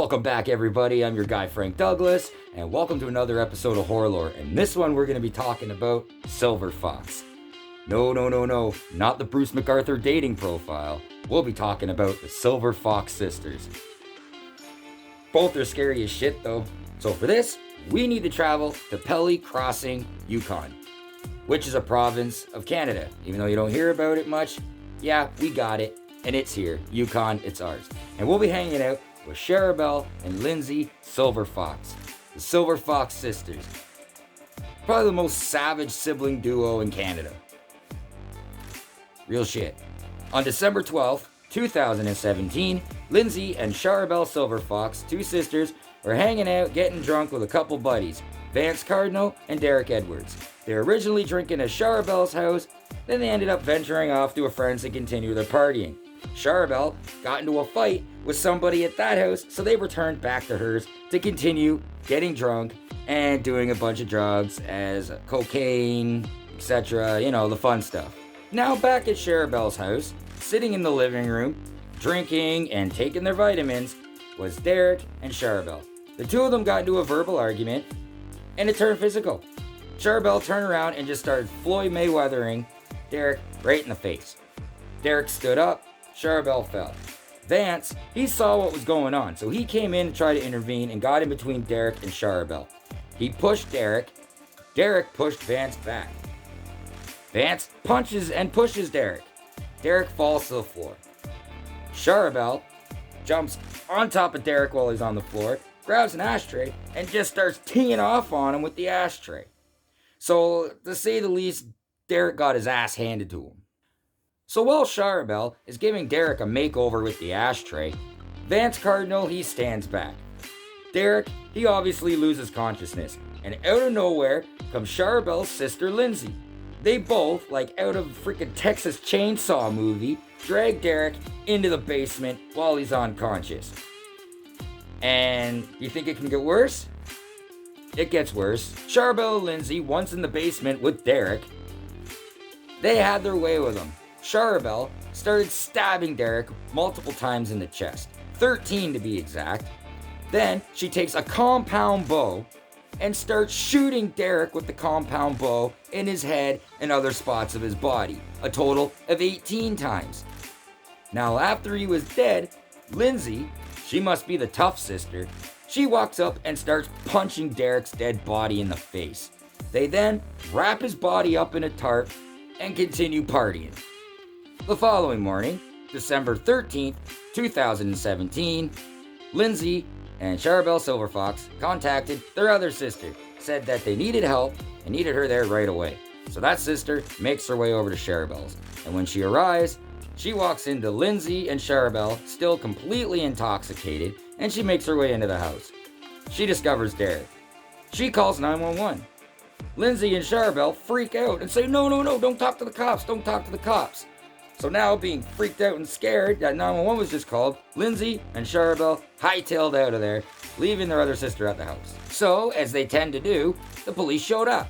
Welcome back, everybody. I'm your guy, Frank Douglas, and welcome to another episode of Horror Lore. And this one, we're going to be talking about Silverfox. No, not the Bruce MacArthur dating profile. We'll be talking about the Silverfox Sisters. Both are scary as shit, though. So for this, we need to travel to Pelly Crossing, Yukon, which is a province of Canada. Even though you don't hear about it much, yeah, we got it, and it's here. Yukon, it's ours. And we'll be hanging out with Charabelle and Lindsay Silverfox, the Silverfox Sisters. Probably the most savage sibling duo in Canada. Real shit. On December 12th, 2017, Lindsay and Charabelle Silverfox, two sisters, were hanging out getting drunk with a couple buddies, Vance Cardinal and Derek Edwards. They were originally drinking at Charabelle's house, then they ended up venturing off to a friend's to continue their partying. Charabelle got into a fight with somebody at that house, so they returned back to hers to continue getting drunk and doing a bunch of drugs as cocaine, etc., the fun stuff. Now back at Charabelle's house, sitting in the living room, drinking and taking their vitamins, was Derek and Charabelle. The two of them got into a verbal argument, and it turned physical. Charabelle turned around and just started Floyd Mayweathering Derek right in the face. Derek stood up, Charabelle fell. Vance, he saw what was going on, so he came in to try to intervene and got in between Derek and Charabelle. He pushed Derek. Derek pushed Vance back. Vance punches and pushes Derek. Derek falls to the floor. Charabelle jumps on top of Derek while he's on the floor, grabs an ashtray, and just starts teeing off on him with the ashtray. So, to say the least, Derek got his ass handed to him. So while Charabelle is giving Derek a makeover with the ashtray, Vance Cardinal, he stands back. Derek, he obviously loses consciousness, and out of nowhere comes Charabelle's sister Lindsay. They both, like out of a freaking Texas Chainsaw movie, drag Derek into the basement while he's unconscious. And you think it can get worse? It gets worse. Charabelle and Lindsay, once in the basement with Derek, they had their way with him. Charabelle started stabbing Derek multiple times in the chest, 13 to be exact. Then she takes a compound bow and starts shooting Derek with the compound bow in his head and other spots of his body, a total of 18 times. Now after he was dead, Lindsay, she must be the tough sister, she walks up and starts punching Derek's dead body in the face. They then wrap his body up in a tarp and continue partying. The following morning, December 13th, 2017, Lindsay and Charabelle Silverfox contacted their other sister, said that they needed help and needed her there right away. So that sister makes her way over to Charabelle's, and when she arrives, she walks into Lindsay and Charabelle, still completely intoxicated, and she makes her way into the house. She discovers Derek. She calls 911. Lindsay and Charabelle freak out and say, no, don't talk to the cops. So now, being freaked out and scared that 911 was just called, Lindsay and Charabelle hightailed out of there, leaving their other sister at the house. So, as they tend to do, the police showed up.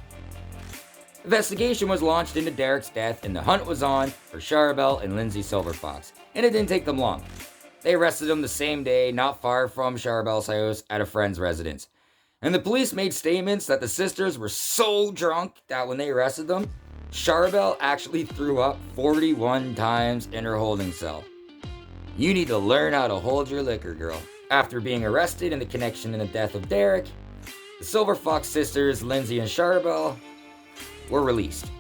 Investigation was launched into Derek's death, and the hunt was on for Charabelle and Lindsay Silverfox. And it didn't take them long. They arrested them the same day, not far from Charabelle's house, at a friend's residence. And the police made statements that the sisters were so drunk that when they arrested them, Charabelle actually threw up 41 times in her holding cell. You need to learn how to hold your liquor, girl. After being arrested in the connection in the death of Derek, the Silverfox sisters, Lindsay and Charabelle, were released.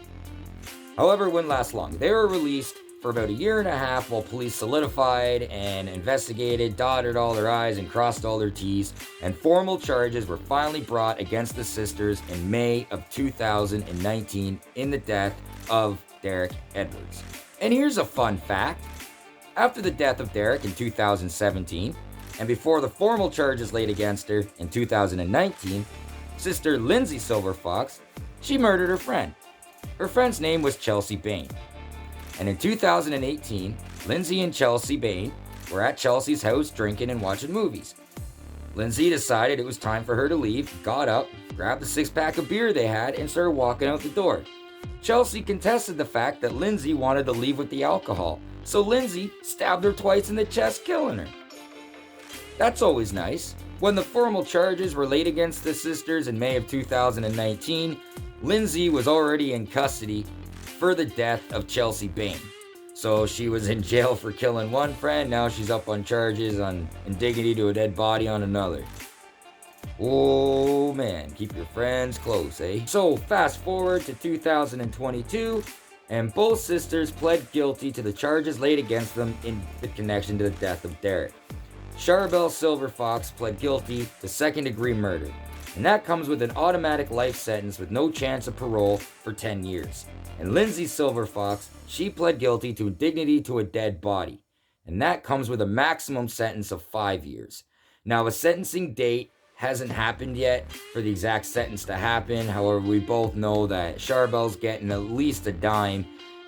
However, it wouldn't last long. They were released for about a year and a half while police solidified and investigated, dotted all their I's and crossed all their T's, and formal charges were finally brought against the sisters in May of 2019 in the death of Derek Edwards. And here's a fun fact. After the death of Derek in 2017, and before the formal charges laid against her in 2019, sister Lindsay Silverfox, she murdered her friend. Her friend's name was Chelsea Bain. And in 2018, Lindsay and Chelsea Bain were at Chelsea's house drinking and watching movies. Lindsay decided it was time for her to leave, got up, grabbed the 6-pack of beer they had, and started walking out the door. Chelsea contested the fact that Lindsay wanted to leave with the alcohol, so Lindsay stabbed her twice in the chest, killing her. That's always nice. When the formal charges were laid against the sisters in May of 2019, Lindsay was already in custody for the death of Chelsea Bain. So she was in jail for killing one friend, now she's up on charges on indignity to a dead body on another. Oh man, keep your friends close, eh? So fast forward to 2022, and both sisters pled guilty to the charges laid against them in the connection to the death of Derek. Charbel Silverfox pled guilty to second-degree murder, and that comes with an automatic life sentence with no chance of parole for 10 years. And Lindsay Silverfox, she pled guilty to indignity to a dead body, and that comes with a maximum sentence of 5 years. Now, a sentencing date hasn't happened yet for the exact sentence to happen. However, we both know that Charbel's getting at least a dime,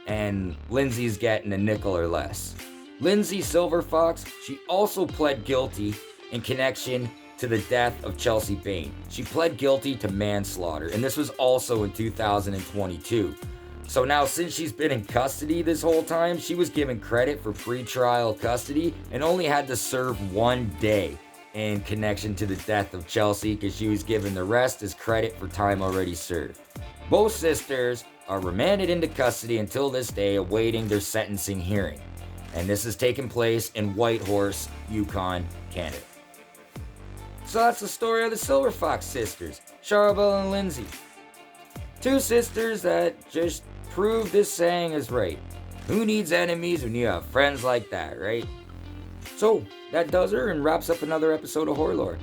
and Lindsay's getting a nickel or less. Lindsay Silverfox, she also pled guilty in connection to the death of Chelsea Bain. She pled guilty to manslaughter, and this was also in 2022. So now, since she's been in custody this whole time, she was given credit for pretrial custody and only had to serve 1 day in connection to the death of Chelsea, because she was given the rest as credit for time already served. Both sisters are remanded into custody until this day, awaiting their sentencing hearing. And this has taken place in Whitehorse, Yukon, Canada. So that's the story of the Silverfox sisters, Charbel and Lindsay. Two sisters that just prove this saying is right. Who needs enemies when you have friends like that, right? So, that does her and wraps up another episode of Horror Lore.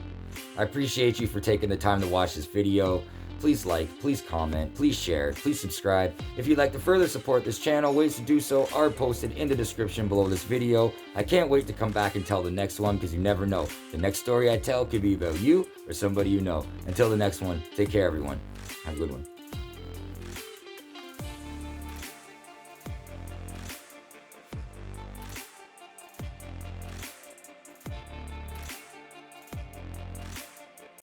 I appreciate you for taking the time to watch this video. Please like, please comment, please share, please subscribe. If you'd like to further support this channel, ways to do so are posted in the description below this video. I can't wait to come back and tell the next one, because you never know. The next story I tell could be about you or somebody you know. Until the next one, take care everyone. Have a good one.